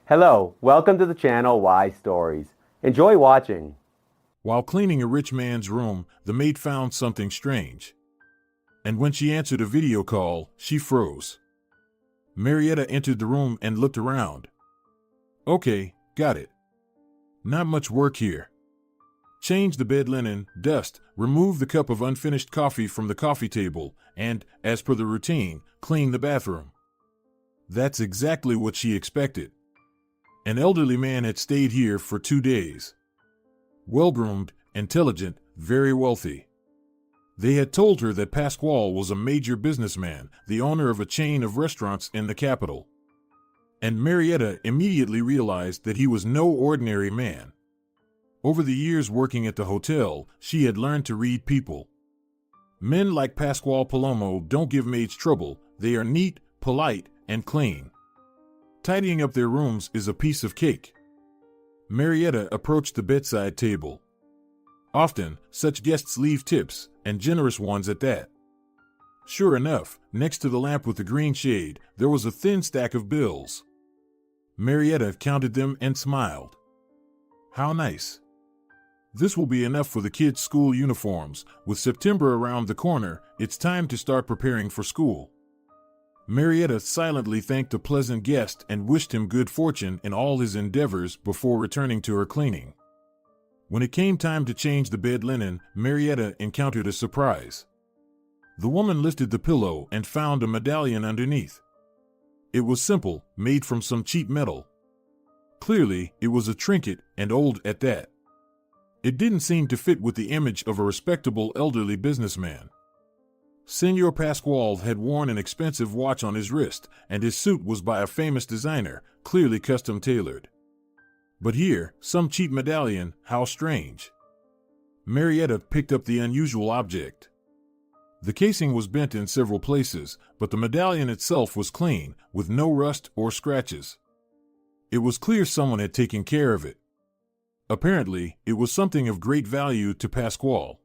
Hello, welcome to the channel Why Stories. Enjoy watching. While cleaning a rich man's room, the maid found something strange. And when she answered a video call, she froze. Marietta entered the room and looked around. Okay, got it. Not much work here. Change the bed linen, dust, remove the cup of unfinished coffee from the coffee table, and, as per the routine, clean the bathroom. That's exactly what she expected. An elderly man had stayed here for 2 days. Well-groomed, intelligent, very wealthy. They had told her that Pasquale was a major businessman, the owner of a chain of restaurants in the capital. And Marietta immediately realized that he was no ordinary man. Over the years working at the hotel, she had learned to read people. Men like Pasquale Palomo don't give maids trouble. They are neat, polite, and clean. Tidying up their rooms is a piece of cake. Marietta approached the bedside table. Often, such guests leave tips, and generous ones at that. Sure enough, next to the lamp with the green shade, there was a thin stack of bills. Marietta counted them and smiled. How nice. This will be enough for the kids' school uniforms. With September around the corner, it's time to start preparing for school. Marietta silently thanked the pleasant guest and wished him good fortune in all his endeavors before returning to her cleaning. When it came time to change the bed linen, Marietta encountered a surprise. The woman lifted the pillow and found a medallion underneath. It was simple, made from some cheap metal. Clearly, it was a trinket, and old at that. It didn't seem to fit with the image of a respectable elderly businessman. Senor Pasquale had worn an expensive watch on his wrist, and his suit was by a famous designer, clearly custom tailored. But here, some cheap medallion, how strange. Marietta picked up the unusual object. The casing was bent in several places, but the medallion itself was clean, with no rust or scratches. It was clear someone had taken care of it. Apparently, it was something of great value to Pasquale.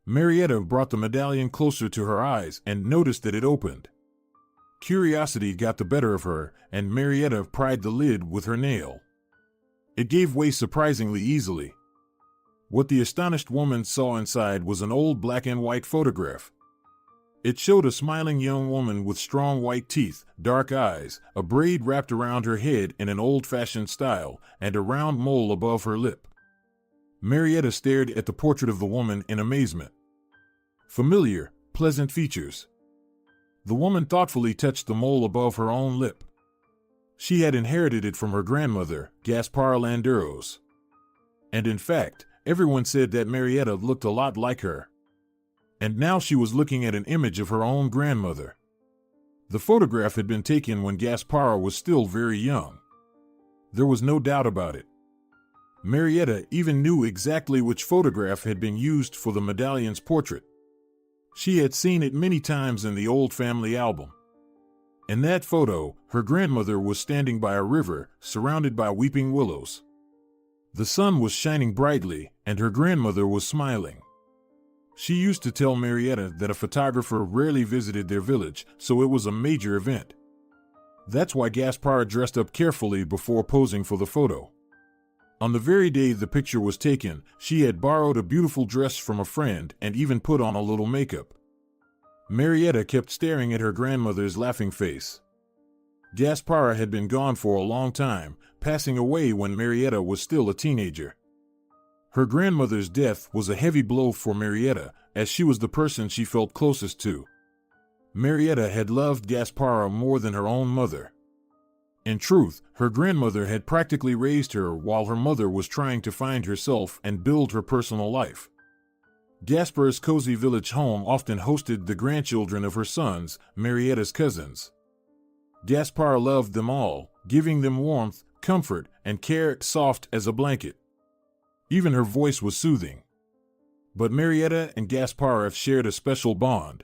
Marietta brought the medallion closer to her eyes and noticed that it opened. Curiosity got the better of her, and Marietta pried the lid with her nail. It gave way surprisingly easily. What the astonished woman saw inside was an old black and white photograph. It showed a smiling young woman with strong white teeth, dark eyes, a braid wrapped around her head in an old-fashioned style, and a round mole above her lip. Marietta stared at the portrait of the woman in amazement. Familiar, pleasant features. The woman thoughtfully touched the mole above her own lip. She had inherited it from her grandmother, Gaspara Landeros. And in fact, everyone said that Marietta looked a lot like her. And now she was looking at an image of her own grandmother. The photograph had been taken when Gaspara was still very young. There was no doubt about it. Marietta even knew exactly which photograph had been used for the medallion's portrait. She had seen it many times in the old family album. In that photo, her grandmother was standing by a river, surrounded by weeping willows. The sun was shining brightly, and her grandmother was smiling. She used to tell Marietta that a photographer rarely visited their village, so it was a major event. That's why Gaspara dressed up carefully before posing for the photo. On the very day the picture was taken, she had borrowed a beautiful dress from a friend and even put on a little makeup. Marietta kept staring at her grandmother's laughing face. Gaspara had been gone for a long time, passing away when Marietta was still a teenager. Her grandmother's death was a heavy blow for Marietta, as she was the person she felt closest to. Marietta had loved Gaspara more than her own mother. In truth, her grandmother had practically raised her while her mother was trying to find herself and build her personal life. Gaspara's cozy village home often hosted the grandchildren of her sons, Marietta's cousins. Gaspara loved them all, giving them warmth, comfort, and care soft as a blanket. Even her voice was soothing. But Marietta and Gaspara shared a special bond.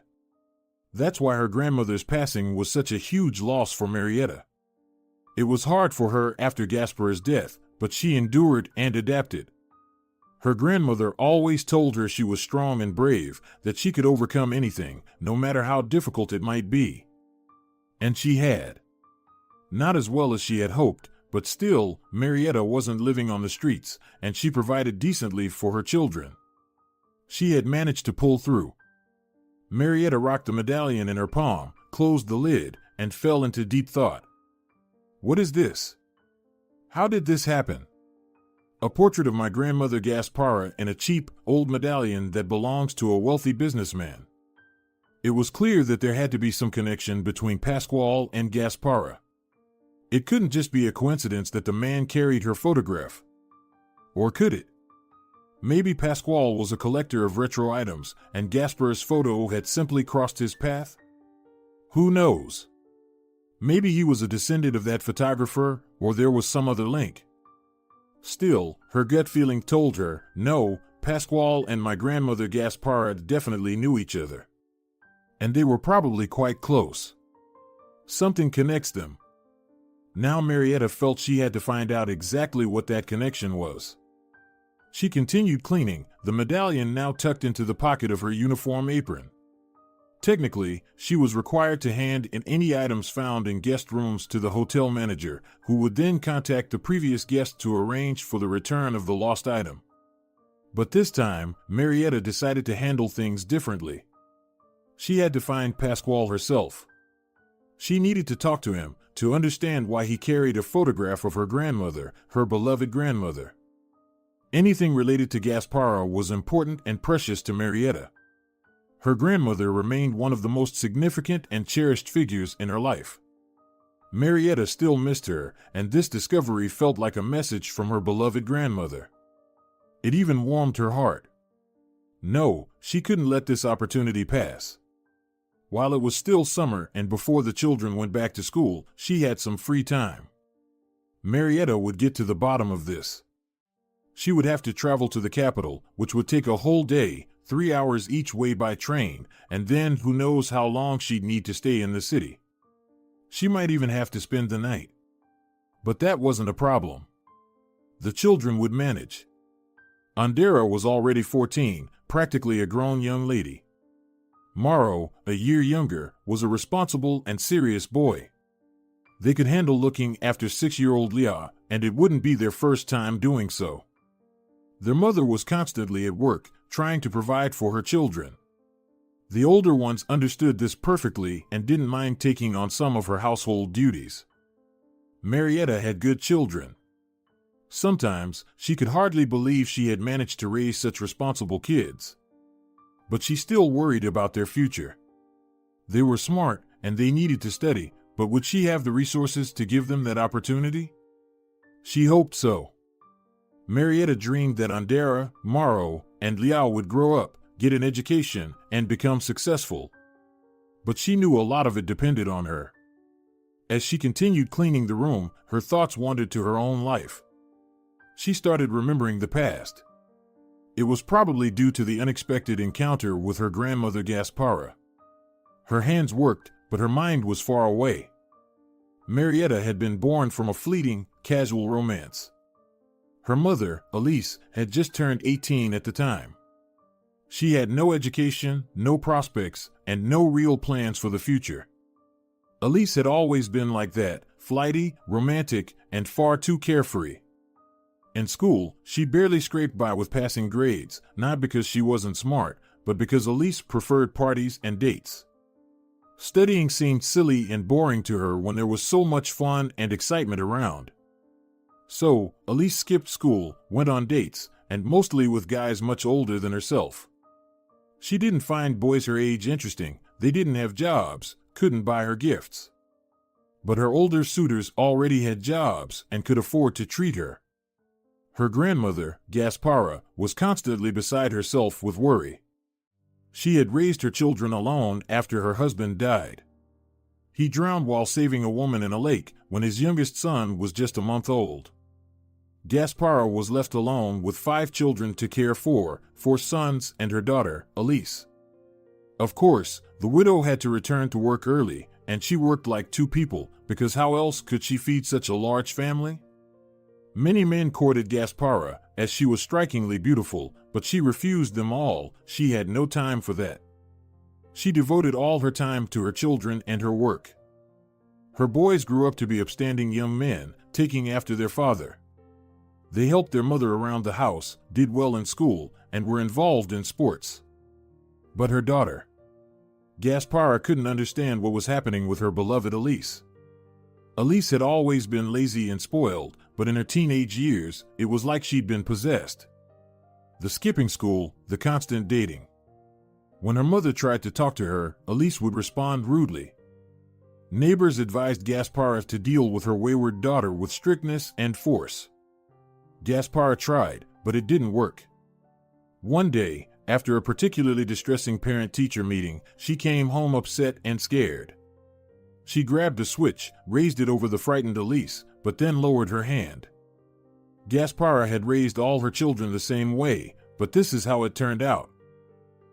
That's why her grandmother's passing was such a huge loss for Marietta. It was hard for her after Gaspara's death, but she endured and adapted. Her grandmother always told her she was strong and brave, that she could overcome anything, no matter how difficult it might be. And she had. Not as well as she had hoped, But still, Marietta wasn't living on the streets, and she provided decently for her children. She had managed to pull through. Marietta rocked the medallion in her palm, closed the lid, and fell into deep thought. What is this? How did this happen? A portrait of my grandmother Gaspara in a cheap, old medallion that belongs to a wealthy businessman. It was clear that there had to be some connection between Pasquale and Gaspara. It couldn't just be a coincidence that the man carried her photograph. Or could it? Maybe Pasquale was a collector of retro items, and Gaspara's photo had simply crossed his path? Who knows? Maybe he was a descendant of that photographer, or there was some other link. Still, her gut feeling told her, no, Pasquale and my grandmother Gaspara definitely knew each other. And they were probably quite close. Something connects them. Now Marietta felt she had to find out exactly what that connection was. She continued cleaning, the medallion now tucked into the pocket of her uniform apron. Technically, she was required to hand in any items found in guest rooms to the hotel manager, who would then contact the previous guest to arrange for the return of the lost item. But this time, Marietta decided to handle things differently. She had to find Pasquale herself. She needed to talk to him, to understand why he carried a photograph of her grandmother, her beloved grandmother. Anything related to Gaspara was important and precious to Marietta. Her grandmother remained one of the most significant and cherished figures in her life. Marietta still missed her, and this discovery felt like a message from her beloved grandmother. It even warmed her heart. No, she couldn't let this opportunity pass. While it was still summer and before the children went back to school, she had some free time. Marietta would get to the bottom of this. She would have to travel to the capital, which would take a whole day, 3 hours each way by train, and then who knows how long she'd need to stay in the city. She might even have to spend the night. But that wasn't a problem. The children would manage. Andera was already 14, practically a grown young lady. Mauro, a year younger, was a responsible and serious boy. They could handle looking after 6-year-old Leah, and it wouldn't be their first time doing so. Their mother was constantly at work, trying to provide for her children. The older ones understood this perfectly and didn't mind taking on some of her household duties. Marietta had good children. Sometimes, she could hardly believe she had managed to raise such responsible kids. But she still worried about their future. They were smart, and they needed to study, but would she have the resources to give them that opportunity? She hoped so. Marietta dreamed that Andera, Mauro, and Liao would grow up, get an education, and become successful. But she knew a lot of it depended on her. As she continued cleaning the room, her thoughts wandered to her own life. She started remembering the past. It was probably due to the unexpected encounter with her grandmother Gaspara. Her hands worked, but her mind was far away. Marietta had been born from a fleeting, casual romance. Her mother, Elise, had just turned 18 at the time. She had no education, no prospects, and no real plans for the future. Elise had always been like that, flighty, romantic, and far too carefree. In school, she barely scraped by with passing grades, not because she wasn't smart, but because Elise preferred parties and dates. Studying seemed silly and boring to her when there was so much fun and excitement around. So, Elise skipped school, went on dates, and mostly with guys much older than herself. She didn't find boys her age interesting, they didn't have jobs, couldn't buy her gifts. But her older suitors already had jobs and could afford to treat her. Her grandmother, Gaspara, was constantly beside herself with worry. She had raised her children alone after her husband died. He drowned while saving a woman in a lake when his youngest son was just a month old. Gaspara was left alone with 5 children to care for, 4 sons and her daughter, Elise. Of course, the widow had to return to work early, and she worked like 2 people, because how else could she feed such a large family? Many men courted Gaspara, as she was strikingly beautiful, but she refused them all. She had no time for that. She devoted all her time to her children and her work. Her boys grew up to be upstanding young men, taking after their father. They helped their mother around the house, did well in school, and were involved in sports. But her daughter, Gaspara, couldn't understand what was happening with her beloved Elise. Elise had always been lazy and spoiled, but in her teenage years, it was like she'd been possessed. The skipping school, the constant dating. When her mother tried to talk to her, Elise would respond rudely. Neighbors advised Gaspara to deal with her wayward daughter with strictness and force. Gaspara tried, but it didn't work. One day, after a particularly distressing parent-teacher meeting, she came home upset and scared. She grabbed a switch, raised it over the frightened Elise, but then lowered her hand. Gaspara had raised all her children the same way, but this is how it turned out.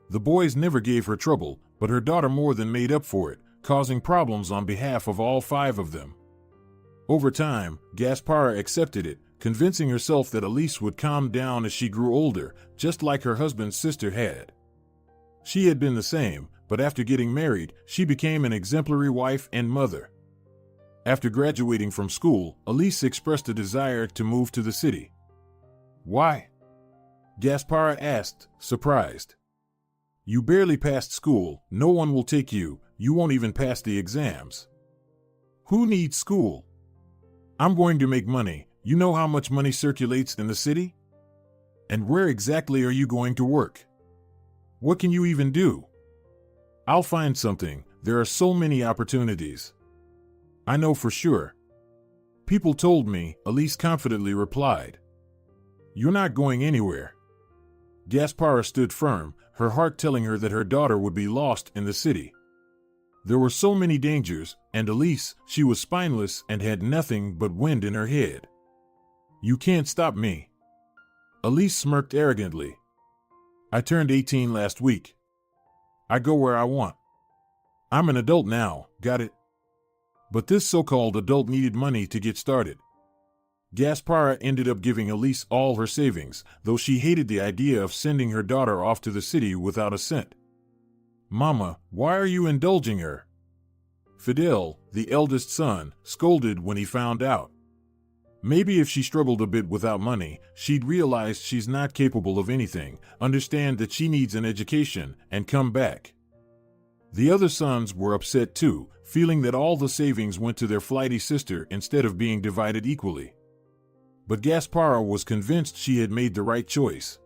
The boys never gave her trouble, but her daughter more than made up for it, causing problems on behalf of all 5 of them. Over time, Gaspara accepted it, convincing herself that Elise would calm down as she grew older, just like her husband's sister had. She had been the same, but after getting married, she became an exemplary wife and mother. After graduating from school, Elise expressed a desire to move to the city. Why? Gaspara asked, surprised. You barely passed school, no one will take you, you won't even pass the exams. Who needs school? I'm going to make money. You know how much money circulates in the city? And where exactly are you going to work? What can you even do? I'll find something. There are so many opportunities. I know for sure. People told me, Elise confidently replied. You're not going anywhere. Gaspara stood firm, her heart telling her that her daughter would be lost in the city. There were so many dangers, and Elise, she was spineless and had nothing but wind in her head. You can't stop me. Elise smirked arrogantly. I turned 18 last week. I go where I want. I'm an adult now, got it? But this so-called adult needed money to get started. Gaspara ended up giving Elise all her savings, though she hated the idea of sending her daughter off to the city without a cent. Mama, why are you indulging her? Fidel, the eldest son, scolded when he found out. Maybe if she struggled a bit without money, she'd realize she's not capable of anything, understand that she needs an education, and come back. The other sons were upset too, feeling that all the savings went to their flighty sister instead of being divided equally. But Gaspara was convinced she had made the right choice.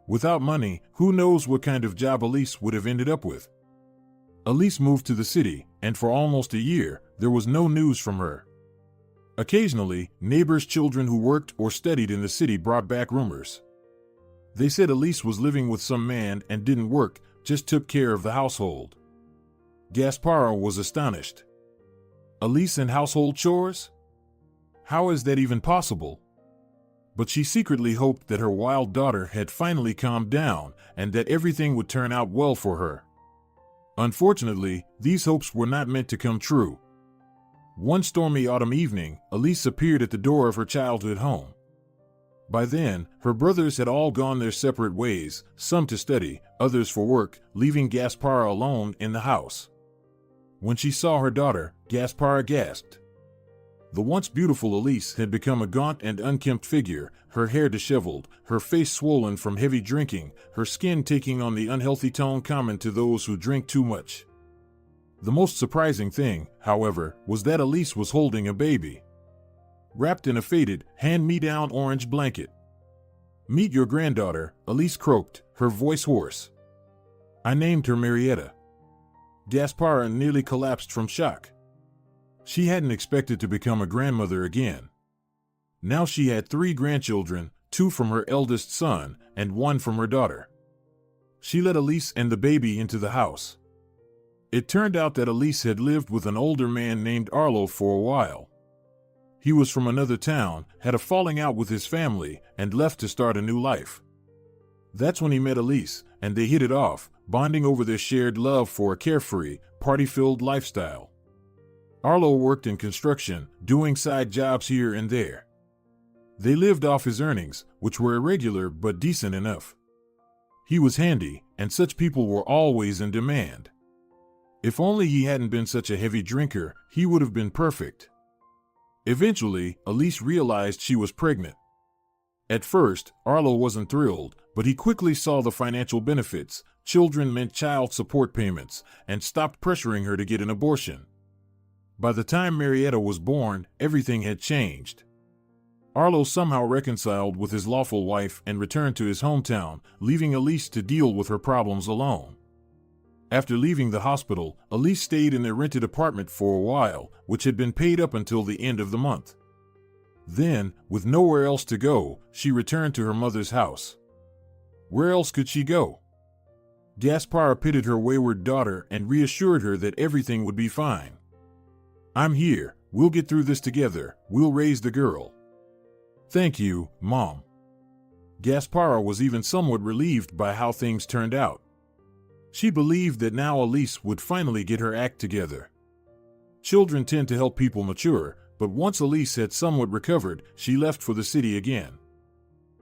Without money, who knows what kind of job Elise would have ended up with. Elise moved to the city, and for almost a year, there was no news from her. Occasionally, neighbors' children who worked or studied in the city brought back rumors. They said Elise was living with some man and didn't work, just took care of the household. Gaspara was astonished. Elise and household chores? How is that even possible? But she secretly hoped that her wild daughter had finally calmed down and that everything would turn out well for her. Unfortunately, these hopes were not meant to come true. One stormy autumn evening, Elise appeared at the door of her childhood home. By then, her brothers had all gone their separate ways, some to study, others for work, leaving Gaspara alone in the house. When she saw her daughter, Gaspara gasped. The once beautiful Elise had become a gaunt and unkempt figure, her hair disheveled, her face swollen from heavy drinking, her skin taking on the unhealthy tone common to those who drink too much. The most surprising thing, however, was that Elise was holding a baby. Wrapped in a faded, hand-me-down orange blanket. Meet your granddaughter, Elise croaked, her voice hoarse. I named her Marietta. Gaspara nearly collapsed from shock. She hadn't expected to become a grandmother again. Now she had 3 grandchildren, 2 from her eldest son, and 1 from her daughter. She let Elise and the baby into the house. It turned out that Elise had lived with an older man named Arlo for a while. He was from another town, had a falling out with his family, and left to start a new life. That's when he met Elise, and they hit it off, bonding over their shared love for a carefree, party-filled lifestyle. Arlo worked in construction, doing side jobs here and there. They lived off his earnings, which were irregular but decent enough. He was handy, and such people were always in demand. If only he hadn't been such a heavy drinker, he would have been perfect. Eventually, Elise realized she was pregnant. At first, Arlo wasn't thrilled, but he quickly saw the financial benefits. Children meant child support payments, and stopped pressuring her to get an abortion. By the time Marietta was born, everything had changed. Arlo somehow reconciled with his lawful wife and returned to his hometown, leaving Elise to deal with her problems alone. After leaving the hospital, Elise stayed in their rented apartment for a while, which had been paid up until the end of the month. Then, with nowhere else to go, she returned to her mother's house. Where else could she go? Gaspara pitied her wayward daughter and reassured her that everything would be fine. "I'm here, we'll get through this together, we'll raise the girl." "Thank you, Mom." Gaspara was even somewhat relieved by how things turned out. She believed that now Elise would finally get her act together. Children tend to help people mature, but once Elise had somewhat recovered, she left for the city again.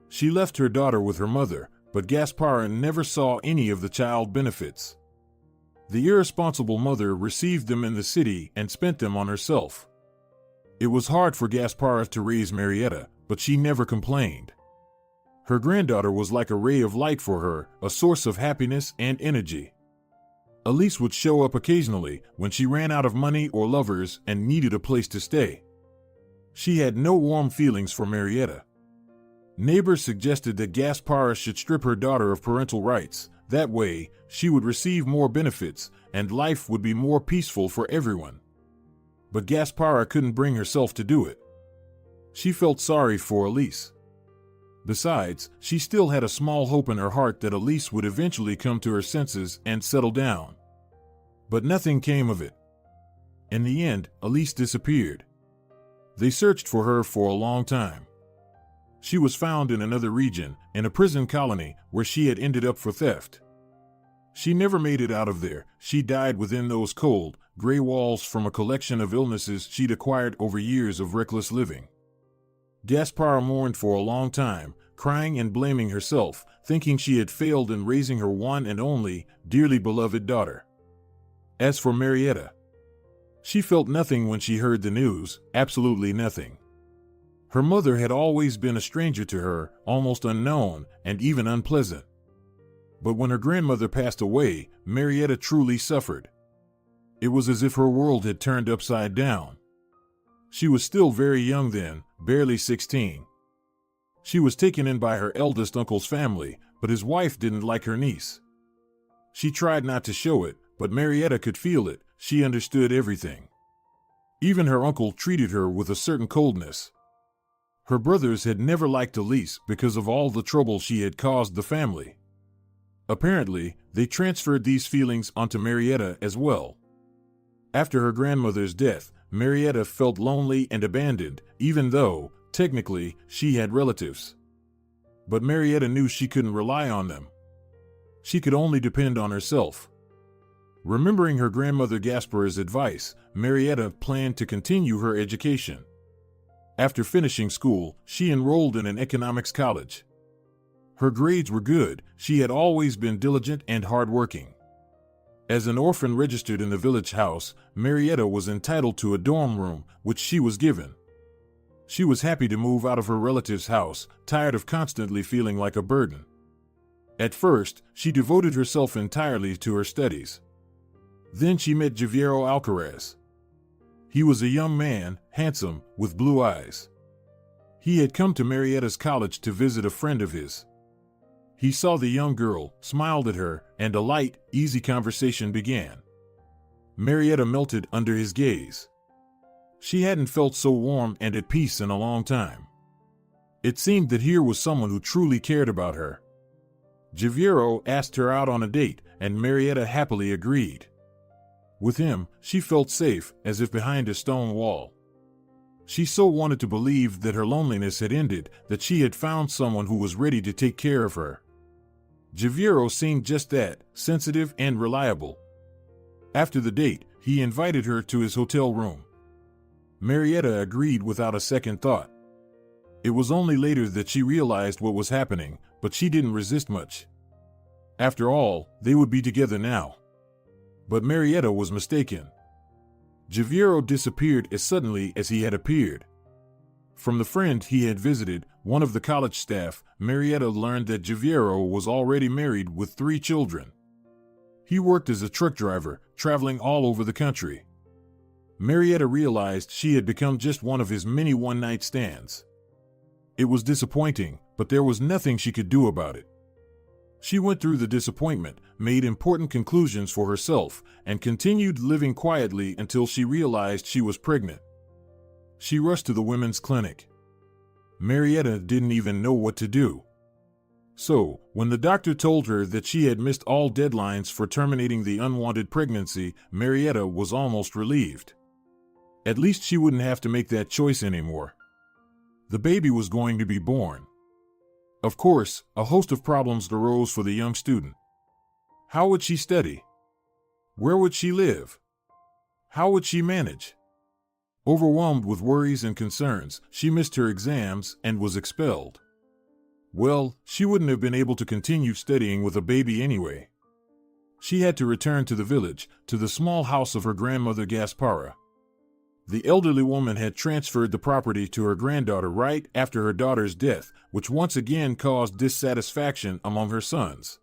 She left her daughter with her mother, but Gaspara never saw any of the child benefits. The irresponsible mother received them in the city and spent them on herself. It was hard for Gaspara to raise Marietta, but she never complained. Her granddaughter was like a ray of light for her, a source of happiness and energy. Elise would show up occasionally when she ran out of money or lovers and needed a place to stay. She had no warm feelings for Marietta. Neighbors suggested that Gaspara should strip her daughter of parental rights. That way, she would receive more benefits, and life would be more peaceful for everyone. But Gaspara couldn't bring herself to do it. She felt sorry for Elise. Besides, she still had a small hope in her heart that Elise would eventually come to her senses and settle down. But nothing came of it. In the end, Elise disappeared. They searched for her for a long time. She was found in another region, in a prison colony, where she had ended up for theft. She never made it out of there. She died within those cold, gray walls from a collection of illnesses she'd acquired over years of reckless living. Gaspara mourned for a long time, crying and blaming herself, thinking she had failed in raising her one and only, dearly beloved daughter. As for Marietta, she felt nothing when she heard the news, absolutely nothing. Her mother had always been a stranger to her, almost unknown, and even unpleasant. But when her grandmother passed away, Marietta truly suffered. It was as if her world had turned upside down. She was still very young then, barely 16. She was taken in by her eldest uncle's family, but his wife didn't like her niece. She tried not to show it, but Marietta could feel it. She understood everything. Even her uncle treated her with a certain coldness. Her brothers had never liked Elise because of all the trouble she had caused the family. Apparently, they transferred these feelings onto Marietta as well. After her grandmother's death, Marietta felt lonely and abandoned, even though, technically, she had relatives. But Marietta knew she couldn't rely on them. She could only depend on herself. Remembering her grandmother Gaspara's advice, Marietta planned to continue her education. After finishing school, she enrolled in an economics college. Her grades were good. She had always been diligent and hardworking. As an orphan registered in the village house, Marietta was entitled to a dorm room, which she was given. She was happy to move out of her relative's house, tired of constantly feeling like a burden. At first, she devoted herself entirely to her studies. Then she met Javiero Alcaraz. He was a young man, handsome, with blue eyes. He had come to Marietta's college to visit a friend of his. He saw the young girl, smiled at her, and a light, easy conversation began. Marietta melted under his gaze. She hadn't felt so warm and at peace in a long time. It seemed that here was someone who truly cared about her. Javiero asked her out on a date, and Marietta happily agreed. With him, she felt safe, as if behind a stone wall. She so wanted to believe that her loneliness had ended, that she had found someone who was ready to take care of her. Javiero seemed just that, sensitive and reliable. After the date, he invited her to his hotel room. Marietta agreed without a second thought. It was only later that she realized what was happening, but she didn't resist much. After all, they would be together now. But Marietta was mistaken. Javiero disappeared as suddenly as he had appeared. From the friend he had visited, one of the college staff, Marietta learned that Javiero was already married with 3 children. He worked as a truck driver, traveling all over the country. Marietta realized she had become just one of his many one-night stands. It was disappointing, but there was nothing she could do about it. She went through the disappointment, made important conclusions for herself, and continued living quietly until she realized she was pregnant. She rushed to the women's clinic. Marietta didn't even know what to do. So, when the doctor told her that she had missed all deadlines for terminating the unwanted pregnancy, Marietta was almost relieved. At least she wouldn't have to make that choice anymore. The baby was going to be born. Of course, a host of problems arose for the young student. How would she study? Where would she live? How would she manage? Overwhelmed with worries and concerns, she missed her exams and was expelled. Well, she wouldn't have been able to continue studying with a baby anyway. She had to return to the village, to the small house of her grandmother Gaspara. The elderly woman had transferred the property to her granddaughter right after her daughter's death, which once again caused dissatisfaction among her sons.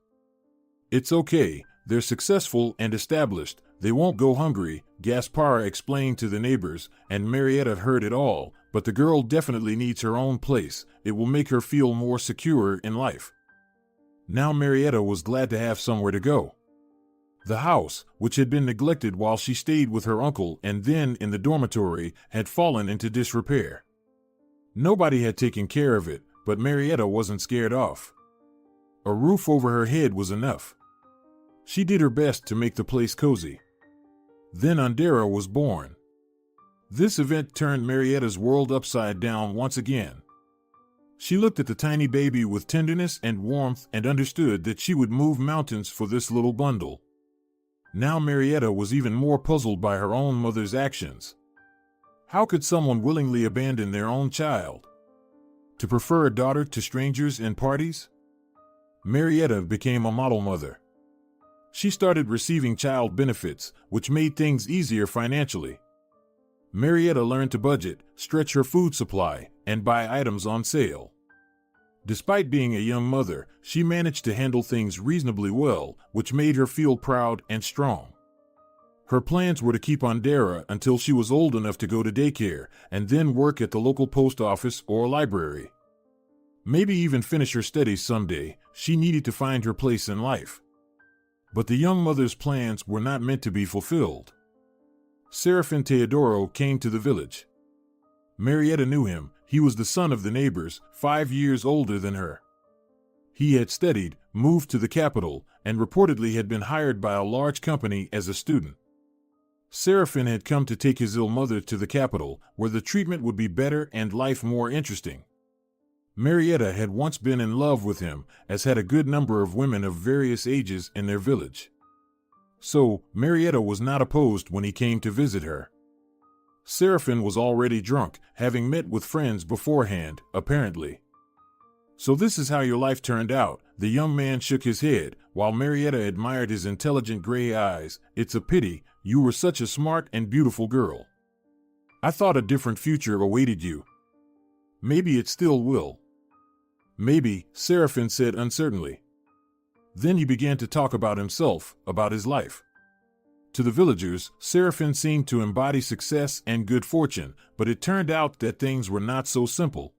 "It's okay, they're successful and established, they won't go hungry," Gaspara explained to the neighbors, and Marietta heard it all, but the girl definitely needs her own place, it will make her feel more secure in life. Now Marietta was glad to have somewhere to go. The house, which had been neglected while she stayed with her uncle and then in the dormitory, had fallen into disrepair. Nobody had taken care of it, but Marietta wasn't scared off. A roof over her head was enough. She did her best to make the place cozy. Then Andera was born. This event turned Marietta's world upside down once again. She looked at the tiny baby with tenderness and warmth and understood that she would move mountains for this little bundle. Now Marietta was even more puzzled by her own mother's actions. How could someone willingly abandon their own child? To prefer a daughter to strangers and parties? Marietta became a model mother. She started receiving child benefits, which made things easier financially. Marietta learned to budget, stretch her food supply, and buy items on sale. Despite being a young mother, she managed to handle things reasonably well, which made her feel proud and strong. Her plans were to keep Andera until she was old enough to go to daycare, and then work at the local post office or library. Maybe even finish her studies someday. She needed to find her place in life. But the young mother's plans were not meant to be fulfilled. Serafin Teodoro came to the village. Marietta knew him. He was the son of the neighbors, 5 years older than her. He had studied, moved to the capital, and reportedly had been hired by a large company as a student. Serafin had come to take his ill mother to the capital, where the treatment would be better and life more interesting. Marietta had once been in love with him, as had a good number of women of various ages in their village. So, Marietta was not opposed when he came to visit her. Serafin was already drunk, having met with friends beforehand, apparently. "So this is how your life turned out," the young man shook his head, while Marietta admired his intelligent gray eyes. "It's a pity, you were such a smart and beautiful girl. I thought a different future awaited you. Maybe it still will." "Maybe," Serafin said uncertainly. Then he began to talk about himself, about his life. To the villagers, Serafin seemed to embody success and good fortune, but it turned out that things were not so simple.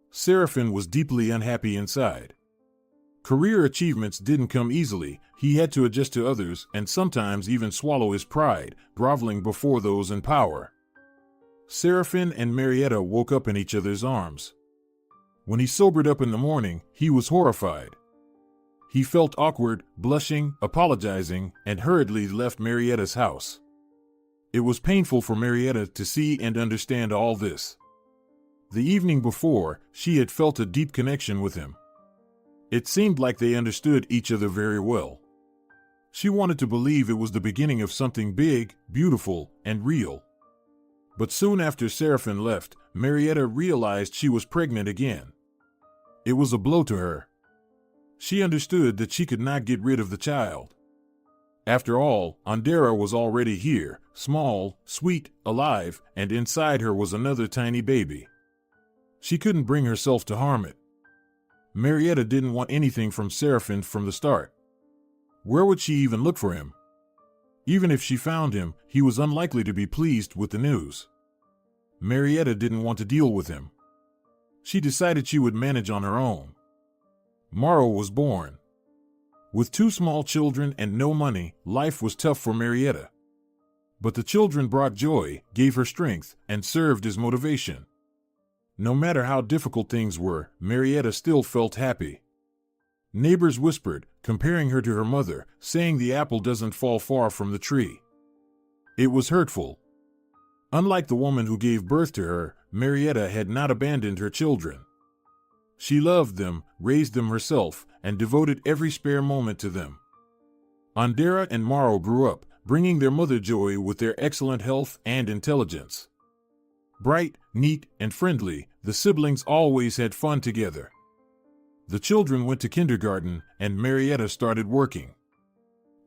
Serafin was deeply unhappy inside. Career achievements didn't come easily. He had to adjust to others and sometimes even swallow his pride, groveling before those in power. Serafin and Marietta woke up in each other's arms. When he sobered up in the morning, he was horrified. He felt awkward, blushing, apologizing, and hurriedly left Marietta's house. It was painful for Marietta to see and understand all this. The evening before, she had felt a deep connection with him. It seemed like they understood each other very well. She wanted to believe it was the beginning of something big, beautiful, and real. But soon after Serafin left, Marietta realized she was pregnant again. It was a blow to her. She understood that she could not get rid of the child. After all, Andera was already here, small, sweet, alive, and inside her was another tiny baby. She couldn't bring herself to harm it. Marietta didn't want anything from Seraphin from the start. Where would she even look for him? Even if she found him, he was unlikely to be pleased with the news. Marietta didn't want to deal with him. She decided she would manage on her own. Morrow was born. With 2 small children and no money, life was tough for Marietta. But the children brought joy, gave her strength, and served as motivation. No matter how difficult things were, Marietta still felt happy. Neighbors whispered, comparing her to her mother, saying the apple doesn't fall far from the tree. It was hurtful. Unlike the woman who gave birth to her, Marietta had not abandoned her children. She loved them, raised them herself, and devoted every spare moment to them. Andera and Morrow grew up, bringing their mother joy with their excellent health and intelligence. Bright, neat, and friendly, the siblings always had fun together. The children went to kindergarten, and Marietta started working.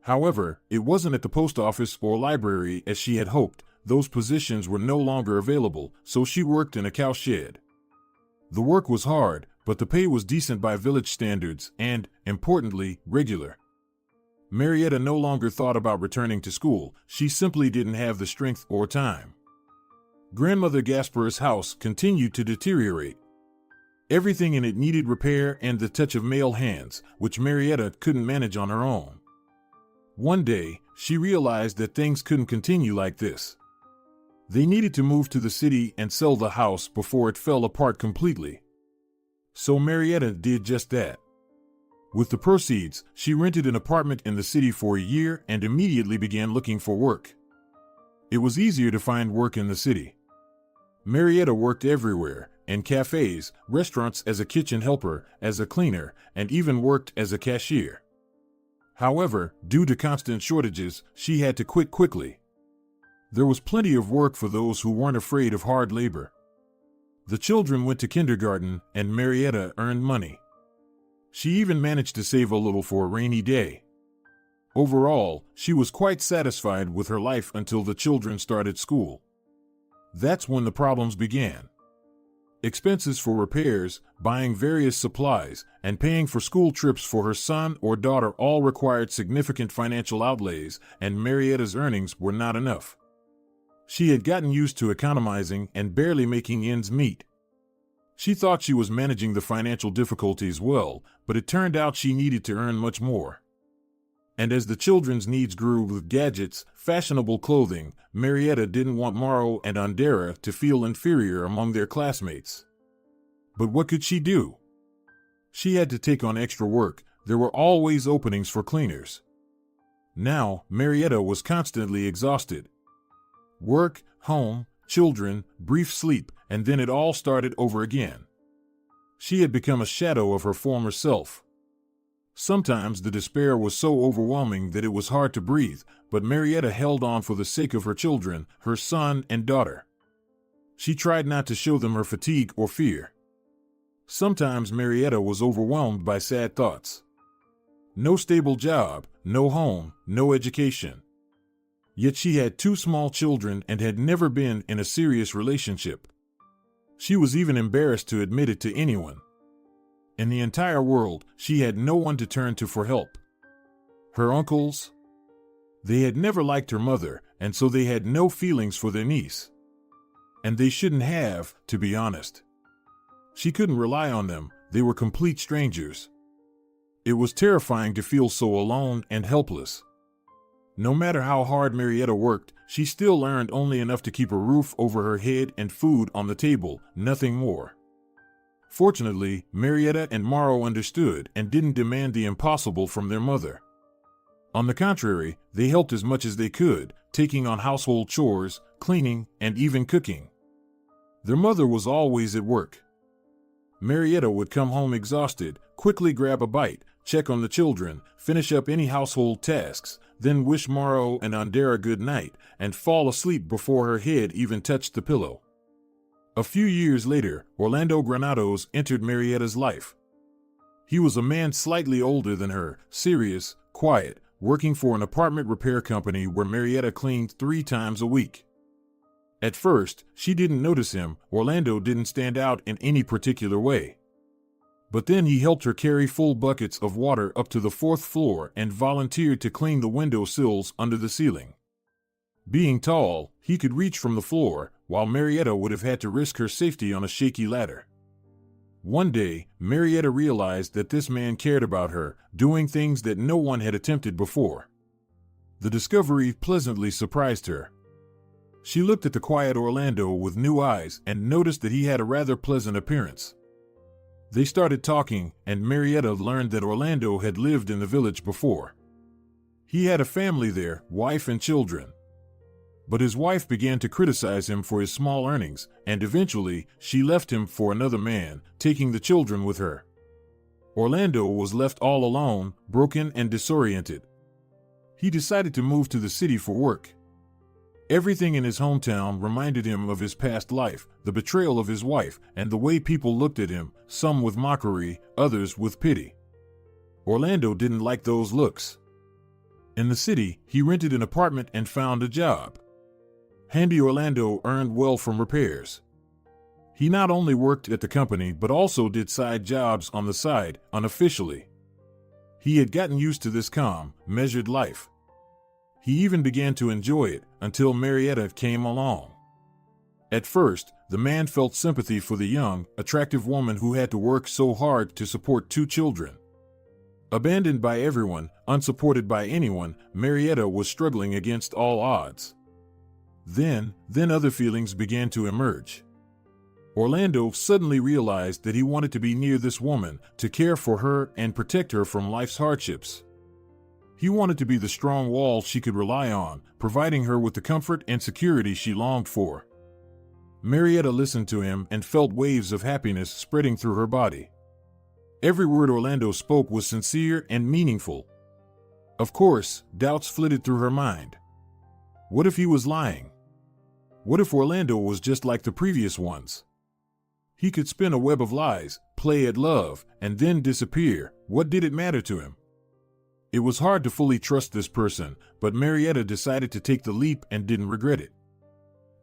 However, it wasn't at the post office or library as she had hoped. Those positions were no longer available, so she worked in a cow shed. The work was hard, but the pay was decent by village standards and, importantly, regular. Marietta no longer thought about returning to school. She simply didn't have the strength or time. Grandmother Gasper's house continued to deteriorate. Everything in it needed repair and the touch of male hands, which Marietta couldn't manage on her own. One day, she realized that things couldn't continue like this. They needed to move to the city and sell the house before it fell apart completely. So Marietta did just that. With the proceeds, she rented an apartment in the city for a year and immediately began looking for work. It was easier to find work in the city. Marietta worked everywhere, in cafes, restaurants, as a kitchen helper, as a cleaner, and even worked as a cashier. However, due to constant shortages, she had to quit quickly. There was plenty of work for those who weren't afraid of hard labor. The children went to kindergarten, and Marietta earned money. She even managed to save a little for a rainy day. Overall, she was quite satisfied with her life until the children started school. That's when the problems began. Expenses for repairs, buying various supplies, and paying for school trips for her son or daughter all required significant financial outlays, and Marietta's earnings were not enough. She had gotten used to economizing and barely making ends meet. She thought she was managing the financial difficulties well, but it turned out she needed to earn much more. And as the children's needs grew with gadgets, fashionable clothing, Marietta didn't want Morrow and Andera to feel inferior among their classmates. But what could she do? She had to take on extra work. There were always openings for cleaners. Now, Marietta was constantly exhausted. Work, home, children, brief sleep, and then it all started over again. She had become a shadow of her former self. Sometimes the despair was so overwhelming that it was hard to breathe, but Marietta held on for the sake of her children, her son and daughter. She tried not to show them her fatigue or fear. Sometimes Marietta was overwhelmed by sad thoughts. No stable job, no home, no education. Yet she had 2 small children and had never been in a serious relationship. She was even embarrassed to admit it to anyone. In the entire world, she had no one to turn to for help. Her uncles? They had never liked her mother, and so they had no feelings for their niece. And they shouldn't have, to be honest. She couldn't rely on them, they were complete strangers. It was terrifying to feel so alone and helpless. No matter how hard Marietta worked, she still earned only enough to keep a roof over her head and food on the table, nothing more. Fortunately, Marietta and Morrow understood and didn't demand the impossible from their mother. On the contrary, they helped as much as they could, taking on household chores, cleaning, and even cooking. Their mother was always at work. Marietta would come home exhausted, quickly grab a bite, check on the children, finish up any household tasks, then wish Morrow and Andera good night, and fall asleep before her head even touched the pillow. A few years later, Orlando Granados entered Marietta's life. He was a man slightly older than her, serious, quiet, working for an apartment repair company where Marietta cleaned 3 times a week. At first, she didn't notice him. Orlando didn't stand out in any particular way. But then he helped her carry full buckets of water up to the 4th floor and volunteered to clean the window sills under the ceiling. Being tall, he could reach from the floor, while Marietta would have had to risk her safety on a shaky ladder. One day, Marietta realized that this man cared about her, doing things that no one had attempted before. The discovery pleasantly surprised her. She looked at the quiet Orlando with new eyes and noticed that he had a rather pleasant appearance. They started talking, and Marietta learned that Orlando had lived in the village before. He had a family there, wife and children. But his wife began to criticize him for his small earnings, and eventually she left him for another man, taking the children with her. Orlando was left all alone, broken and disoriented. He decided to move to the city for work. Everything in his hometown reminded him of his past life, the betrayal of his wife, and the way people looked at him, some with mockery, others with pity. Orlando didn't like those looks. In the city, he rented an apartment and found a job. Handy Orlando earned well from repairs. He not only worked at the company but also did side jobs on the side, unofficially. He had gotten used to this calm, measured life. He even began to enjoy it until Marietta came along. At first, the man felt sympathy for the young, attractive woman who had to work so hard to support 2 children. Abandoned by everyone, unsupported by anyone, Marietta was struggling against all odds. Then other feelings began to emerge. Orlando suddenly realized that he wanted to be near this woman, to care for her and protect her from life's hardships. He wanted to be the strong wall she could rely on, providing her with the comfort and security she longed for. Marietta listened to him and felt waves of happiness spreading through her body. Every word Orlando spoke was sincere and meaningful. Of course, doubts flitted through her mind. What if he was lying? What if Orlando was just like the previous ones? He could spin a web of lies, play at love, and then disappear. What did it matter to him? It was hard to fully trust this person, but Marietta decided to take the leap and didn't regret it.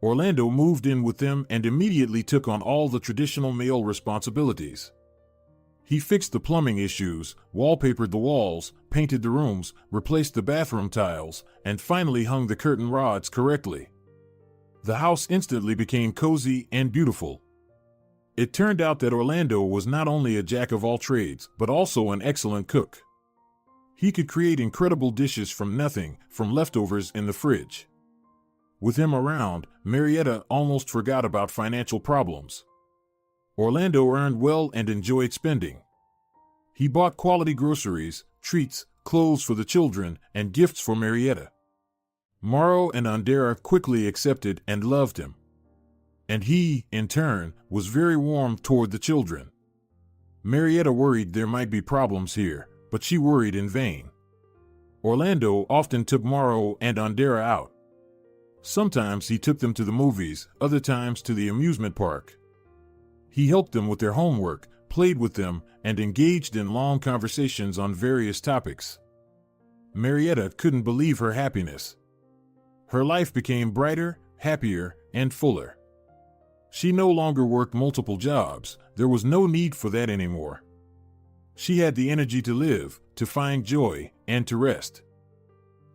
Orlando moved in with them and immediately took on all the traditional male responsibilities. He fixed the plumbing issues, wallpapered the walls, painted the rooms, replaced the bathroom tiles, and finally hung the curtain rods correctly. The house instantly became cozy and beautiful. It turned out that Orlando was not only a jack of all trades, but also an excellent cook. He could create incredible dishes from nothing, from leftovers in the fridge. With him around, Marietta almost forgot about financial problems. Orlando earned well and enjoyed spending. He bought quality groceries, treats, clothes for the children, and gifts for Marietta. Morrow and Andera quickly accepted and loved him. And he, in turn, was very warm toward the children. Marietta worried there might be problems here, but she worried in vain. Orlando often took Morrow and Andera out. Sometimes he took them to the movies, other times to the amusement park. He helped them with their homework, played with them, and engaged in long conversations on various topics. Marietta couldn't believe her happiness. Her life became brighter, happier, and fuller. She no longer worked multiple jobs. There was no need for that anymore. She had the energy to live, to find joy, and to rest.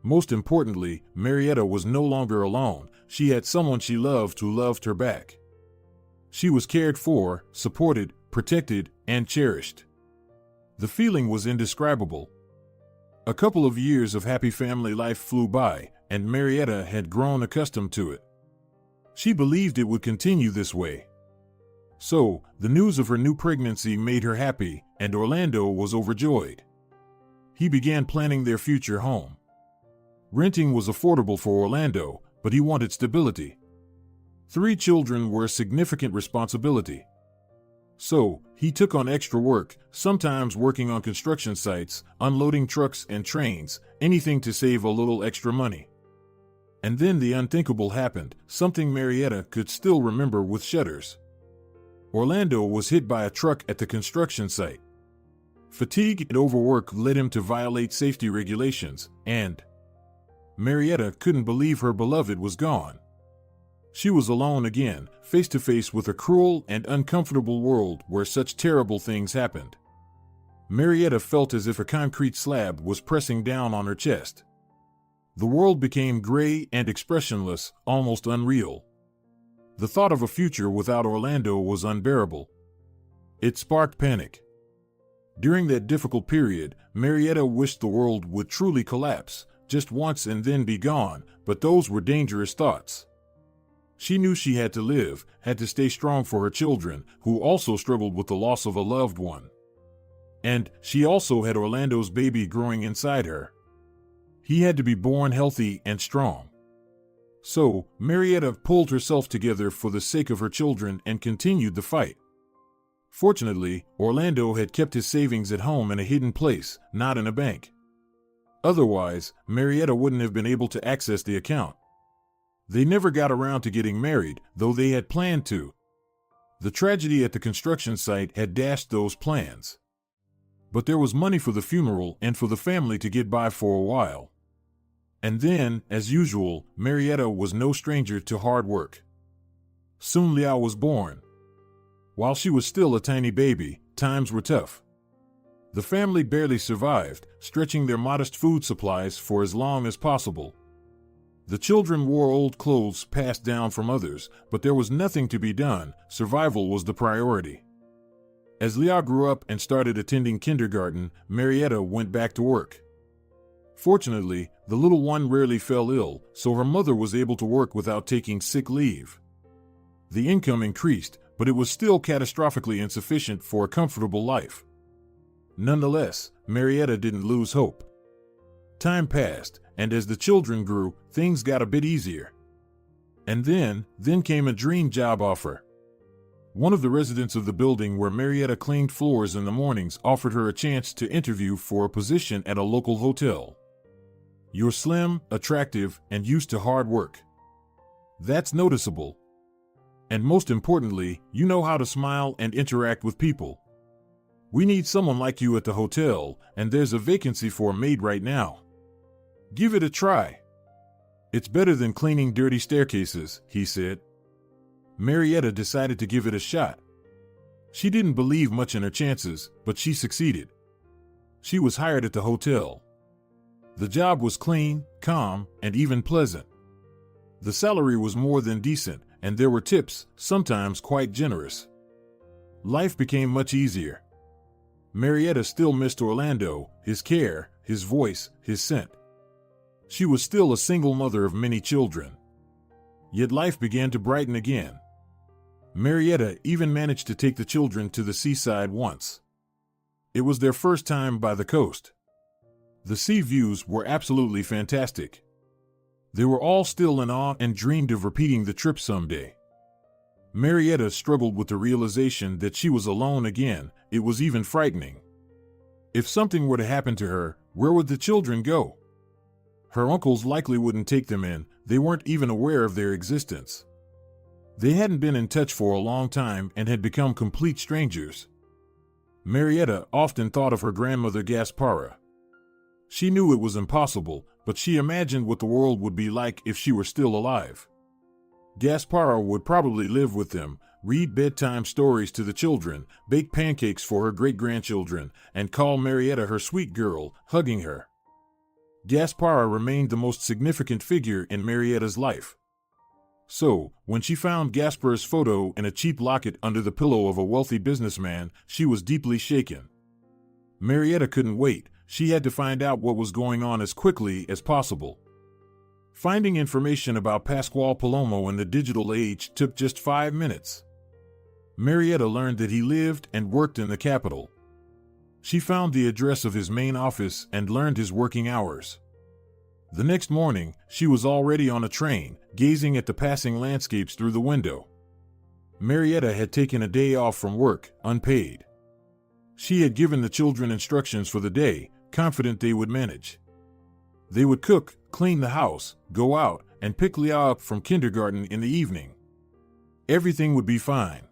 Most importantly, Marietta was no longer alone. She had someone she loved who loved her back. She was cared for, supported, protected, and cherished. The feeling was indescribable. A couple of years of happy family life flew by, and Marietta had grown accustomed to it. She believed it would continue this way. So, the news of her new pregnancy made her happy, and Orlando was overjoyed. He began planning their future home. Renting was affordable for Orlando, but he wanted stability. 3 children were a significant responsibility. So, he took on extra work, sometimes working on construction sites, unloading trucks and trains, anything to save a little extra money. And then the unthinkable happened, something Marietta could still remember with shudders. Orlando was hit by a truck at the construction site. Fatigue and overwork led him to violate safety regulations, and Marietta couldn't believe her beloved was gone. She was alone again, face to face with a cruel and uncomfortable world where such terrible things happened. Marietta felt as if a concrete slab was pressing down on her chest. The world became gray and expressionless, almost unreal. The thought of a future without Orlando was unbearable. It sparked panic. During that difficult period, Marietta wished the world would truly collapse, just once and then be gone, but those were dangerous thoughts. She knew she had to live, had to stay strong for her children, who also struggled with the loss of a loved one. And she also had Orlando's baby growing inside her. He had to be born healthy and strong. So, Marietta pulled herself together for the sake of her children and continued the fight. Fortunately, Orlando had kept his savings at home in a hidden place, not in a bank. Otherwise, Marietta wouldn't have been able to access the account. They never got around to getting married, though they had planned to. The tragedy at the construction site had dashed those plans. But there was money for the funeral and for the family to get by for a while. And then, as usual, Marietta was no stranger to hard work. Soon Liao was born. While she was still a tiny baby, times were tough. The family barely survived, stretching their modest food supplies for as long as possible. The children wore old clothes passed down from others, but there was nothing to be done. Survival was the priority. As Liao grew up and started attending kindergarten, Marietta went back to work. Fortunately, the little one rarely fell ill, so her mother was able to work without taking sick leave. The income increased, but it was still catastrophically insufficient for a comfortable life. Nonetheless, Marietta didn't lose hope. Time passed, and as the children grew, things got a bit easier. And then came a dream job offer. One of the residents of the building where Marietta cleaned floors in the mornings offered her a chance to interview for a position at a local hotel. You're slim, attractive, and used to hard work. That's noticeable. And most importantly, you know how to smile and interact with people. We need someone like you at the hotel, and there's a vacancy for a maid right now. Give it a try. It's better than cleaning dirty staircases, he said. Marietta decided to give it a shot. She didn't believe much in her chances, but she succeeded. She was hired at the hotel. The job was clean, calm, and even pleasant. The salary was more than decent, and there were tips, sometimes quite generous. Life became much easier. Marietta still missed Orlando, his care, his voice, his scent. She was still a single mother of many children. Yet life began to brighten again. Marietta even managed to take the children to the seaside once. It was their first time by the coast. The sea views were absolutely fantastic. They were all still in awe and dreamed of repeating the trip someday. Marietta struggled with the realization that she was alone again. It was even frightening. If something were to happen to her, where would the children go? Her uncles likely wouldn't take them in. They weren't even aware of their existence. They hadn't been in touch for a long time and had become complete strangers. Marietta often thought of her grandmother Gaspara. She knew it was impossible, but she imagined what the world would be like if she were still alive. Gaspara would probably live with them, read bedtime stories to the children, bake pancakes for her great-grandchildren, and call Marietta her sweet girl, hugging her. Gaspara remained the most significant figure in Marietta's life. So, when she found Gaspara's photo in a cheap locket under the pillow of a wealthy businessman, she was deeply shaken. Marietta couldn't wait. She had to find out what was going on as quickly as possible. Finding information about Pascual Palomo in the digital age took just 5 minutes. Marietta learned that he lived and worked in the capital. She found the address of his main office and learned his working hours. The next morning, she was already on a train, gazing at the passing landscapes through the window. Marietta had taken a day off from work, unpaid. She had given the children instructions for the day, confident they would manage. They would cook, clean the house, go out, and pick Leah up from kindergarten in the evening. Everything would be fine.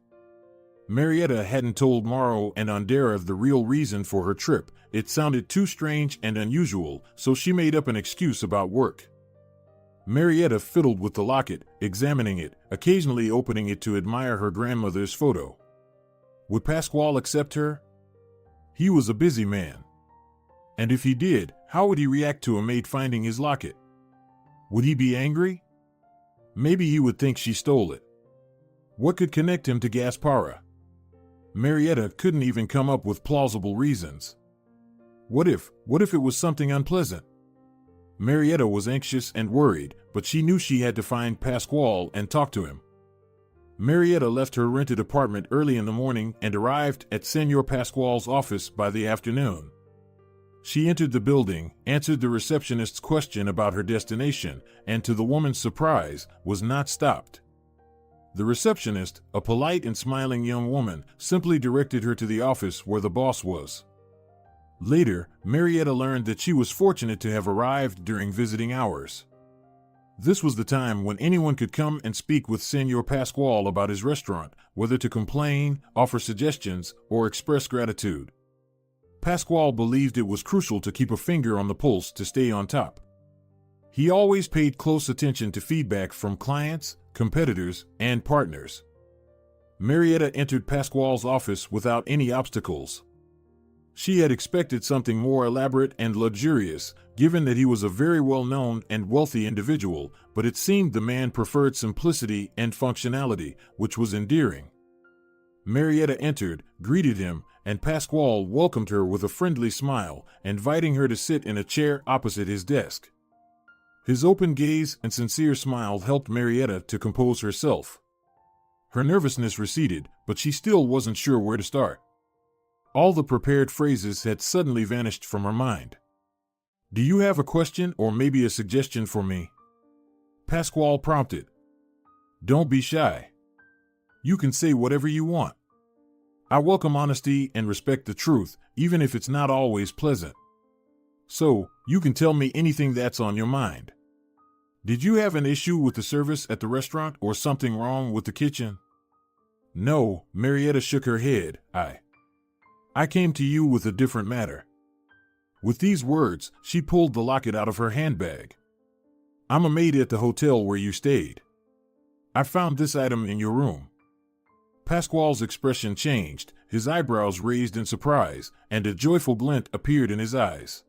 Marietta hadn't told Morrow and Andera the real reason for her trip. It sounded too strange and unusual, so she made up an excuse about work. Marietta fiddled with the locket, examining it, occasionally opening it to admire her grandmother's photo. Would Pasquale accept her? He was a busy man. And if he did, how would he react to a maid finding his locket? Would he be angry? Maybe he would think she stole it. What could connect him to Gaspara? Marietta couldn't even come up with plausible reasons. What if it was something unpleasant? Marietta was anxious and worried, but she knew she had to find Pasquale and talk to him. Marietta left her rented apartment early in the morning and arrived at Senor Pasquale's office by the afternoon. She entered the building, answered the receptionist's question about her destination, and to the woman's surprise, was not stopped. The receptionist, a polite and smiling young woman, simply directed her to the office where the boss was. Later, Marietta learned that she was fortunate to have arrived during visiting hours. This was the time when anyone could come and speak with Senor Pasquale about his restaurant, whether to complain, offer suggestions, or express gratitude. Pasquale believed it was crucial to keep a finger on the pulse to stay on top. He always paid close attention to feedback from clients, competitors, and partners. Marietta entered Pasquale's office without any obstacles. She had expected something more elaborate and luxurious, given that he was a very well-known and wealthy individual, but it seemed the man preferred simplicity and functionality, which was endearing. Marietta entered, greeted him, and Pasquale welcomed her with a friendly smile, inviting her to sit in a chair opposite his desk. His open gaze and sincere smile helped Marietta to compose herself. Her nervousness receded, but she still wasn't sure where to start. All the prepared phrases had suddenly vanished from her mind. "Do you have a question or maybe a suggestion for me?" Pasquale prompted. "Don't be shy. You can say whatever you want. I welcome honesty and respect the truth, even if it's not always pleasant. So, you can tell me anything that's on your mind. Did you have an issue with the service at the restaurant or something wrong with the kitchen?" "No," Marietta shook her head. I came to you with a different matter." With these words, she pulled the locket out of her handbag. "I'm a maid at the hotel where you stayed. I found this item in your room." Pasquale's expression changed, his eyebrows raised in surprise, and a joyful glint appeared in his eyes.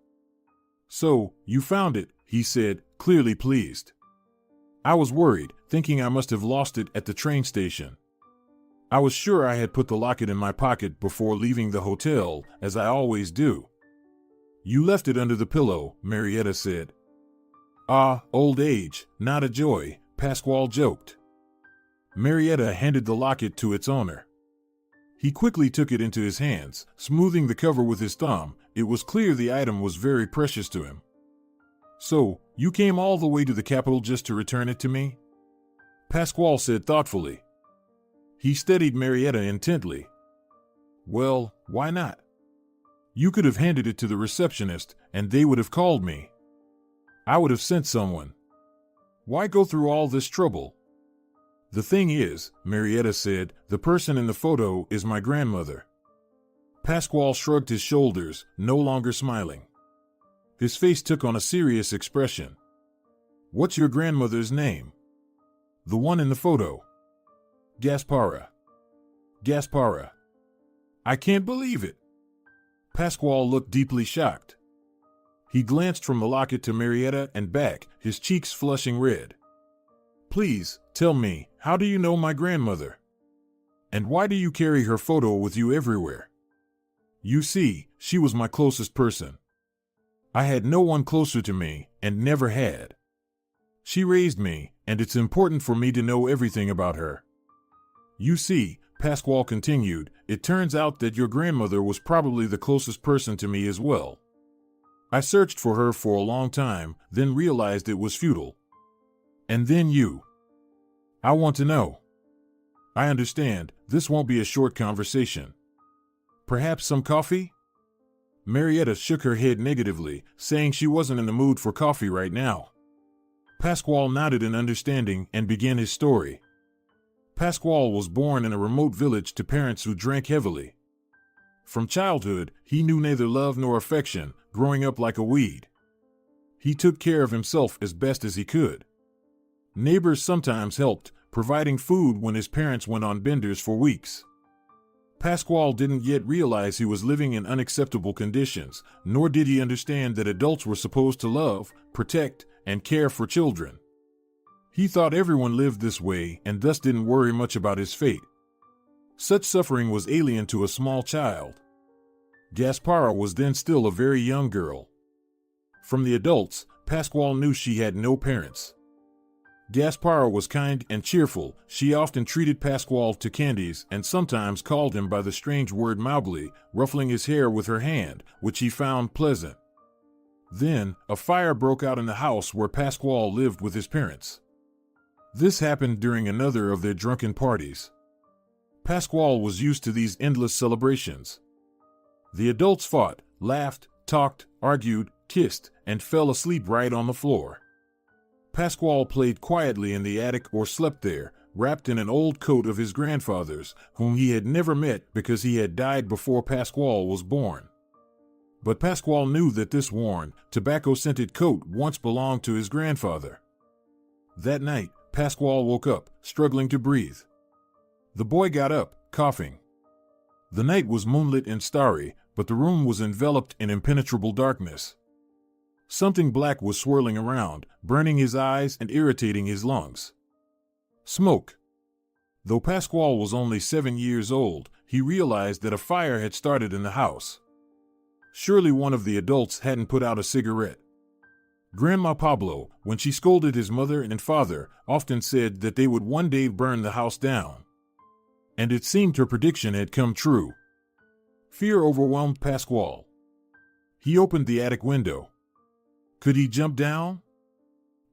"So, you found it," he said, clearly pleased. "I was worried, thinking I must have lost it at the train station. I was sure I had put the locket in my pocket before leaving the hotel, as I always do." "You left it under the pillow," Marietta said. "Ah, old age, not a joy," Pasquale joked. Marietta handed the locket to its owner. He quickly took it into his hands, smoothing the cover with his thumb. It was clear the item was very precious to him. "So, you came all the way to the capital just to return it to me?" Pasquale said thoughtfully. He studied Marietta intently. "Well, why not? You could have handed it to the receptionist, and they would have called me. I would have sent someone. Why go through all this trouble?" "The thing is," Marietta said, "the person in the photo is my grandmother." Pasquale shrugged his shoulders, no longer smiling. His face took on a serious expression. "What's your grandmother's name?" "The one in the photo." "Gaspara." "Gaspara. I can't believe it." Pasquale looked deeply shocked. He glanced from the locket to Marietta and back, his cheeks flushing red. "Please, tell me, how do you know my grandmother? And why do you carry her photo with you everywhere?" "You see, she was my closest person. I had no one closer to me, and never had. She raised me, and it's important for me to know everything about her. You see," Pasquale continued, "it turns out that your grandmother was probably the closest person to me as well. I searched for her for a long time, then realized it was futile. And then you. I want to know. I understand, this won't be a short conversation. Perhaps some coffee?" Marietta shook her head negatively, saying she wasn't in the mood for coffee right now. Pasquale nodded in understanding and began his story. Pasquale was born in a remote village to parents who drank heavily. From childhood, he knew neither love nor affection, growing up like a weed. He took care of himself as best as he could. Neighbors sometimes helped, providing food when his parents went on benders for weeks. Pasquale didn't yet realize he was living in unacceptable conditions, nor did he understand that adults were supposed to love, protect, and care for children. He thought everyone lived this way and thus didn't worry much about his fate. Such suffering was alien to a small child. Gaspara was then still a very young girl. From the adults, Pasquale knew she had no parents. Gaspara was kind and cheerful. She often treated Pasquale to candies and sometimes called him by the strange word Mowgli, ruffling his hair with her hand, which he found pleasant. Then, a fire broke out in the house where Pasquale lived with his parents. This happened during another of their drunken parties. Pasquale was used to these endless celebrations. The adults fought, laughed, talked, argued, kissed, and fell asleep right on the floor. Pasquale played quietly in the attic or slept there, wrapped in an old coat of his grandfather's, whom he had never met because he had died before Pasquale was born. But Pasquale knew that this worn, tobacco-scented coat once belonged to his grandfather. That night, Pasquale woke up, struggling to breathe. The boy got up, coughing. The night was moonlit and starry, but the room was enveloped in impenetrable darkness. Something black was swirling around, burning his eyes and irritating his lungs. Smoke. Though Pasquale was only 7 years old, he realized that a fire had started in the house. Surely one of the adults hadn't put out a cigarette. Grandma Pablo, when she scolded his mother and father, often said that they would one day burn the house down. And it seemed her prediction had come true. Fear overwhelmed Pasquale. He opened the attic window. Could he jump down?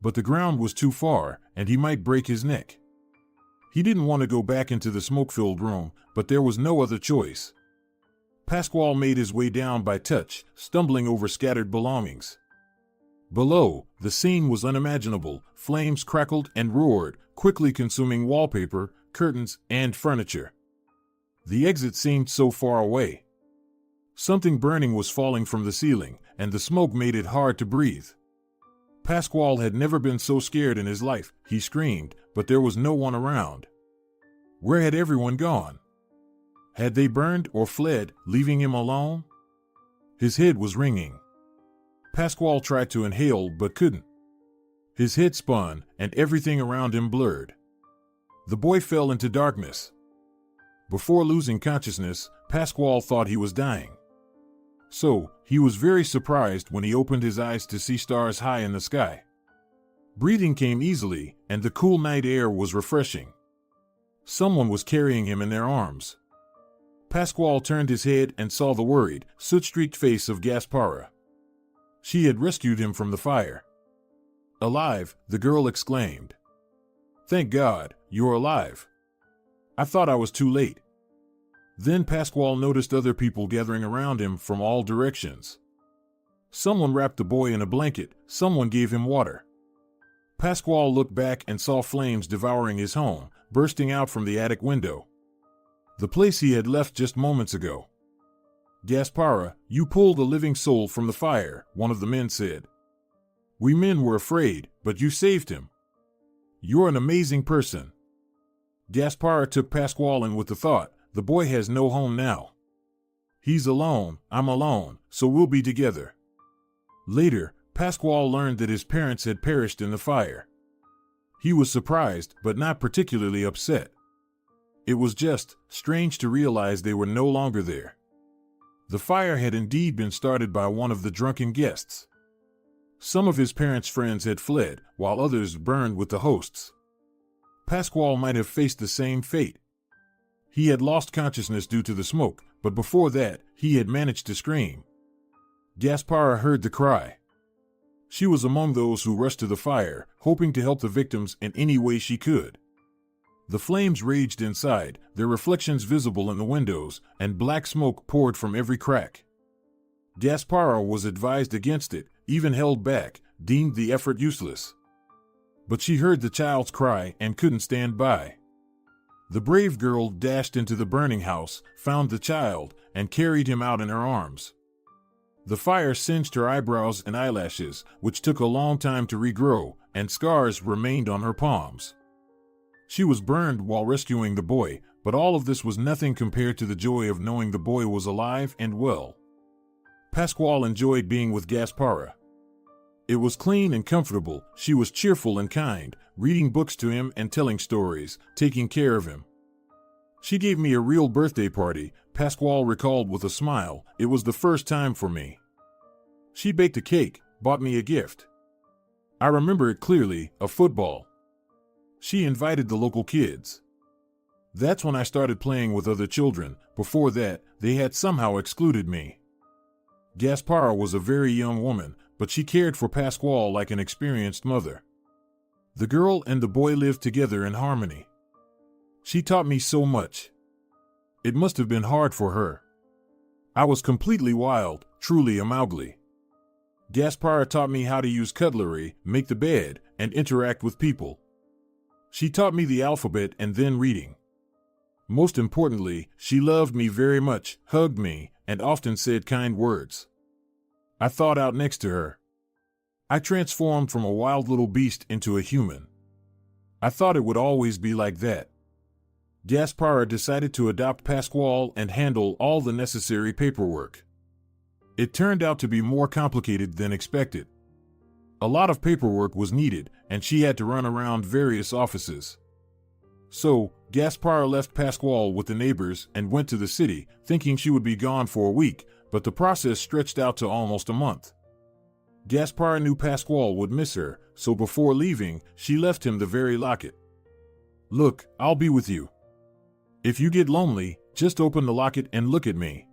But the ground was too far, and he might break his neck. He didn't want to go back into the smoke-filled room, but there was no other choice. Pasquale made his way down by touch, stumbling over scattered belongings. Below, the scene was unimaginable. Flames crackled and roared, quickly consuming wallpaper, curtains, and furniture. The exit seemed so far away. Something burning was falling from the ceiling, and the smoke made it hard to breathe. Pasquale had never been so scared in his life. He screamed, but there was no one around. Where had everyone gone? Had they burned or fled, leaving him alone? His head was ringing. Pasquale tried to inhale but couldn't. His head spun, and everything around him blurred. The boy fell into darkness. Before losing consciousness, Pasquale thought he was dying. So, he was very surprised when he opened his eyes to see stars high in the sky. Breathing came easily, and the cool night air was refreshing. Someone was carrying him in their arms. Pasquale turned his head and saw the worried, soot-streaked face of Gaspara. She had rescued him from the fire. Alive, the girl exclaimed. Thank God, you're alive. I thought I was too late. Then Pasquale noticed other people gathering around him from all directions. Someone wrapped the boy in a blanket, someone gave him water. Pasquale looked back and saw flames devouring his home, bursting out from the attic window. The place he had left just moments ago. Gaspara, you pulled a living soul from the fire, one of the men said. We men were afraid, but you saved him. You're an amazing person. Gaspara took Pasquale in with the thought, the boy has no home now. He's alone, I'm alone, so we'll be together. Later, Pasquale learned that his parents had perished in the fire. He was surprised, but not particularly upset. It was just strange to realize they were no longer there. The fire had indeed been started by one of the drunken guests. Some of his parents' friends had fled, while others burned with the hosts. Pasquale might have faced the same fate. He had lost consciousness due to the smoke, but before that, he had managed to scream. Gaspara heard the cry. She was among those who rushed to the fire, hoping to help the victims in any way she could. The flames raged inside, their reflections visible in the windows, and black smoke poured from every crack. Gaspara was advised against it, even held back, deemed the effort useless. But she heard the child's cry and couldn't stand by. The brave girl dashed into the burning house, found the child, and carried him out in her arms. The fire singed her eyebrows and eyelashes, which took a long time to regrow, and scars remained on her palms. She was burned while rescuing the boy, but all of this was nothing compared to the joy of knowing the boy was alive and well. Pasquale enjoyed being with Gaspara. It was clean and comfortable. She was cheerful and kind, reading books to him and telling stories, taking care of him. She gave me a real birthday party, Pasquale recalled with a smile. It was the first time for me. She baked a cake, bought me a gift. I remember it clearly, a football. She invited the local kids. That's when I started playing with other children. Before that, they had somehow excluded me. Gaspara was a very young woman, but she cared for Pasquale like an experienced mother. The girl and the boy lived together in harmony. She taught me so much. It must have been hard for her. I was completely wild, truly a Mowgli. Gaspara taught me how to use cutlery, make the bed, and interact with people. She taught me the alphabet and then reading. Most importantly, she loved me very much, hugged me, and often said kind words. I thawed out next to her. I transformed from a wild little beast into a human. I thought it would always be like that. Gaspara decided to adopt Pasquale and handle all the necessary paperwork. It turned out to be more complicated than expected. A lot of paperwork was needed, and she had to run around various offices. So, Gaspara left Pasquale with the neighbors and went to the city, thinking she would be gone for a week, but the process stretched out to almost a month. Gaspara knew Pasquale would miss her, so before leaving, she left him the very locket. Look, I'll be with you. If you get lonely, just open the locket and look at me.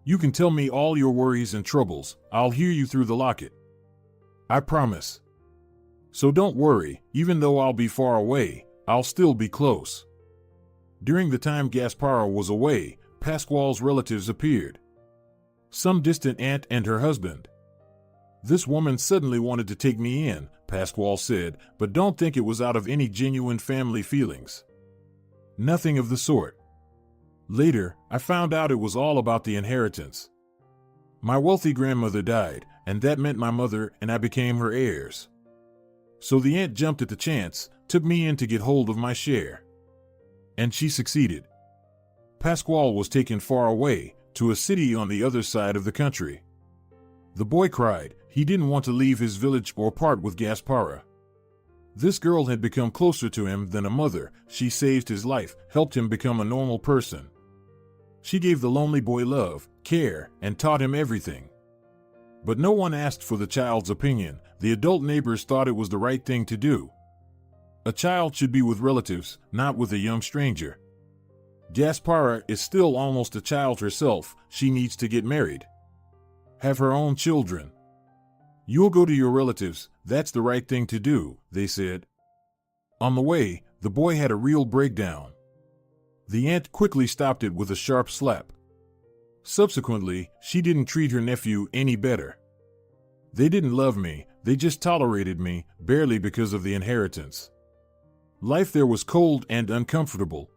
You can tell me all your worries and troubles. I'll hear you through the locket. I promise. So don't worry, even though I'll be far away, I'll still be close. During the time Gaspara was away, Pasquale's relatives appeared. Some distant aunt and her husband. This woman suddenly wanted to take me in, Pasquale said, but don't think it was out of any genuine family feelings. Nothing of the sort. Later, I found out it was all about the inheritance. My wealthy grandmother died, and that meant my mother and I became her heirs. So the aunt jumped at the chance, took me in to get hold of my share. And she succeeded. Pasquale was taken far away, to a city on the other side of the country. The boy cried. He didn't want to leave his village or part with Gaspara. This girl had become closer to him than a mother. She saved his life, helped him become a normal person. She gave the lonely boy love, care, and taught him everything. But no one asked for the child's opinion. The adult neighbors thought it was the right thing to do. A child should be with relatives, not with a young stranger. Gaspara is still almost a child herself. She needs to get married. Have her own children. You'll go to your relatives, that's the right thing to do, they said. On the way, the boy had a real breakdown. The aunt quickly stopped it with a sharp slap. Subsequently, she didn't treat her nephew any better. They didn't love me, they just tolerated me, barely because of the inheritance. Life there was cold and uncomfortable.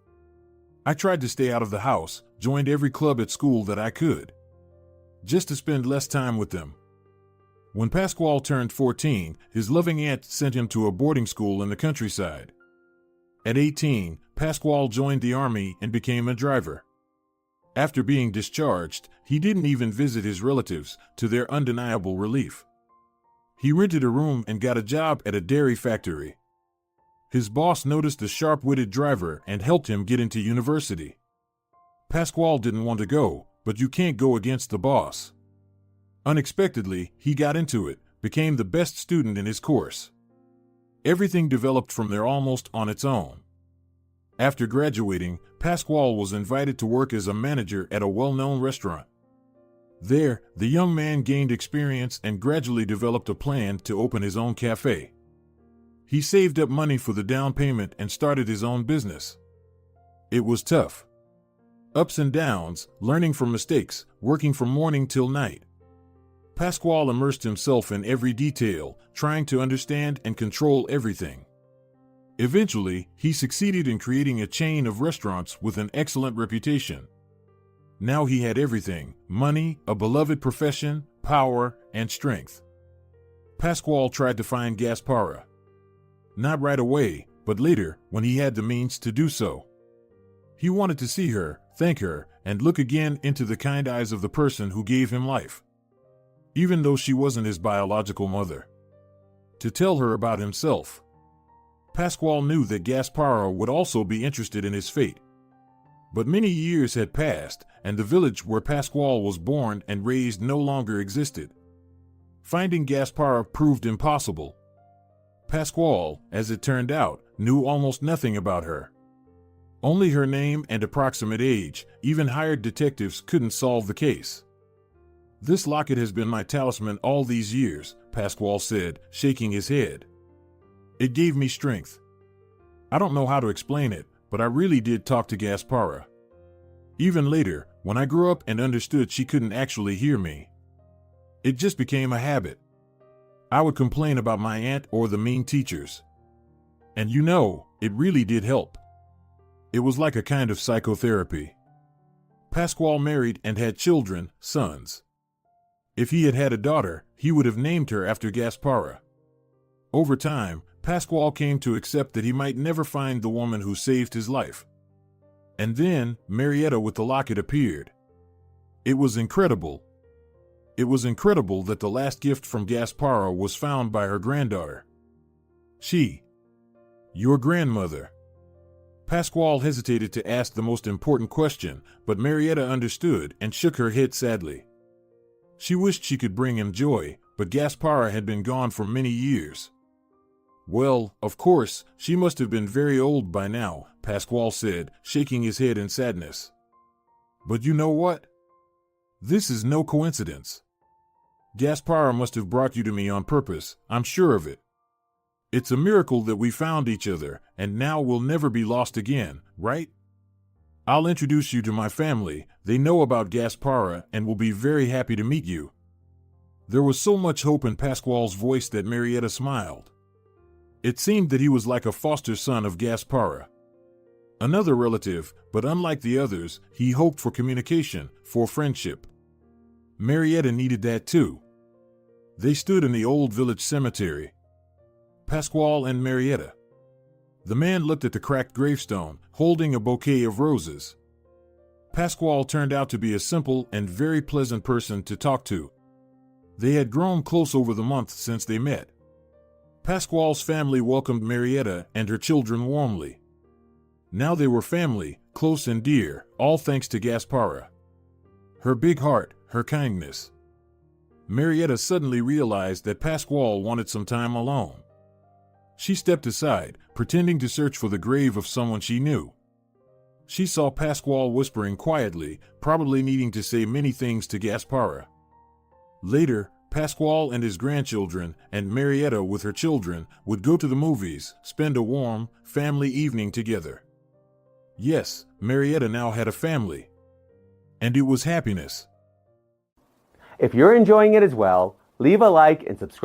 I tried to stay out of the house, joined every club at school that I could, just to spend less time with them. When Pasquale turned 14, his loving aunt sent him to a boarding school in the countryside. At 18, Pasquale joined the army and became a driver. After being discharged, he didn't even visit his relatives, to their undeniable relief. He rented a room and got a job at a dairy factory. His boss noticed the sharp-witted driver and helped him get into university. Pasquale didn't want to go, but you can't go against the boss. Unexpectedly, he got into it, became the best student in his course. Everything developed from there almost on its own. After graduating, Pasquale was invited to work as a manager at a well-known restaurant. There, the young man gained experience and gradually developed a plan to open his own cafe. He saved up money for the down payment and started his own business. It was tough. Ups and downs, learning from mistakes, working from morning till night. Pasquale immersed himself in every detail, trying to understand and control everything. Eventually, he succeeded in creating a chain of restaurants with an excellent reputation. Now he had everything: money, a beloved profession, power, and strength. Pasquale tried to find Gaspara. Not right away, but later, when he had the means to do so. He wanted to see her, thank her, and look again into the kind eyes of the person who gave him life. Even though she wasn't his biological mother. To tell her about himself. Pasquale knew that Gaspara would also be interested in his fate. But many years had passed, and the village where Pasquale was born and raised no longer existed. Finding Gaspara proved impossible. Pasquale, as it turned out, knew almost nothing about her. Only her name and approximate age. Even hired detectives couldn't solve the case. "This locket has been my talisman all these years," Pasquale said, shaking his head. "It gave me strength. I don't know how to explain it, but I really did talk to Gaspara. Even later, when I grew up and understood she couldn't actually hear me. It just became a habit. I would complain about my aunt or the mean teachers. And you know, it really did help. It was like a kind of psychotherapy." Pasquale married and had children, sons. If he had had a daughter, he would have named her after Gaspara. Over time, Pasquale came to accept that he might never find the woman who saved his life. And then, Marietta with the locket appeared. It was incredible. It was incredible that the last gift from Gaspara was found by her granddaughter. She. "Your grandmother." Pasquale hesitated to ask the most important question, but Marietta understood and shook her head sadly. She wished she could bring him joy, but Gaspara had been gone for many years. "Well, of course, she must have been very old by now," Pasquale said, shaking his head in sadness. "But you know what? This is no coincidence. Gaspara must have brought you to me on purpose, I'm sure of it. It's a miracle that we found each other, and now we'll never be lost again, right? I'll introduce you to my family. They know about Gaspara and will be very happy to meet you." There was so much hope in Pasquale's voice that Marietta smiled. It seemed that he was like a foster son of Gaspara. Another relative, but unlike the others, he hoped for communication, for friendship. Marietta needed that too. They stood in the old village cemetery. Pasquale and Marietta. The man looked at the cracked gravestone, holding a bouquet of roses. Pasquale turned out to be a simple and very pleasant person to talk to. They had grown close over the months since they met. Pasquale's family welcomed Marietta and her children warmly. Now they were family, close and dear, all thanks to Gaspara. Her big heart, her kindness. Marietta suddenly realized that Pasquale wanted some time alone. She stepped aside, pretending to search for the grave of someone she knew. She saw Pasquale whispering quietly, probably needing to say many things to Gaspara. Later, Pasquale and his grandchildren, and Marietta with her children, would go to the movies, spend a warm, family evening together. Yes, Marietta now had a family. And it was happiness. If you're enjoying it as well, leave a like and subscribe.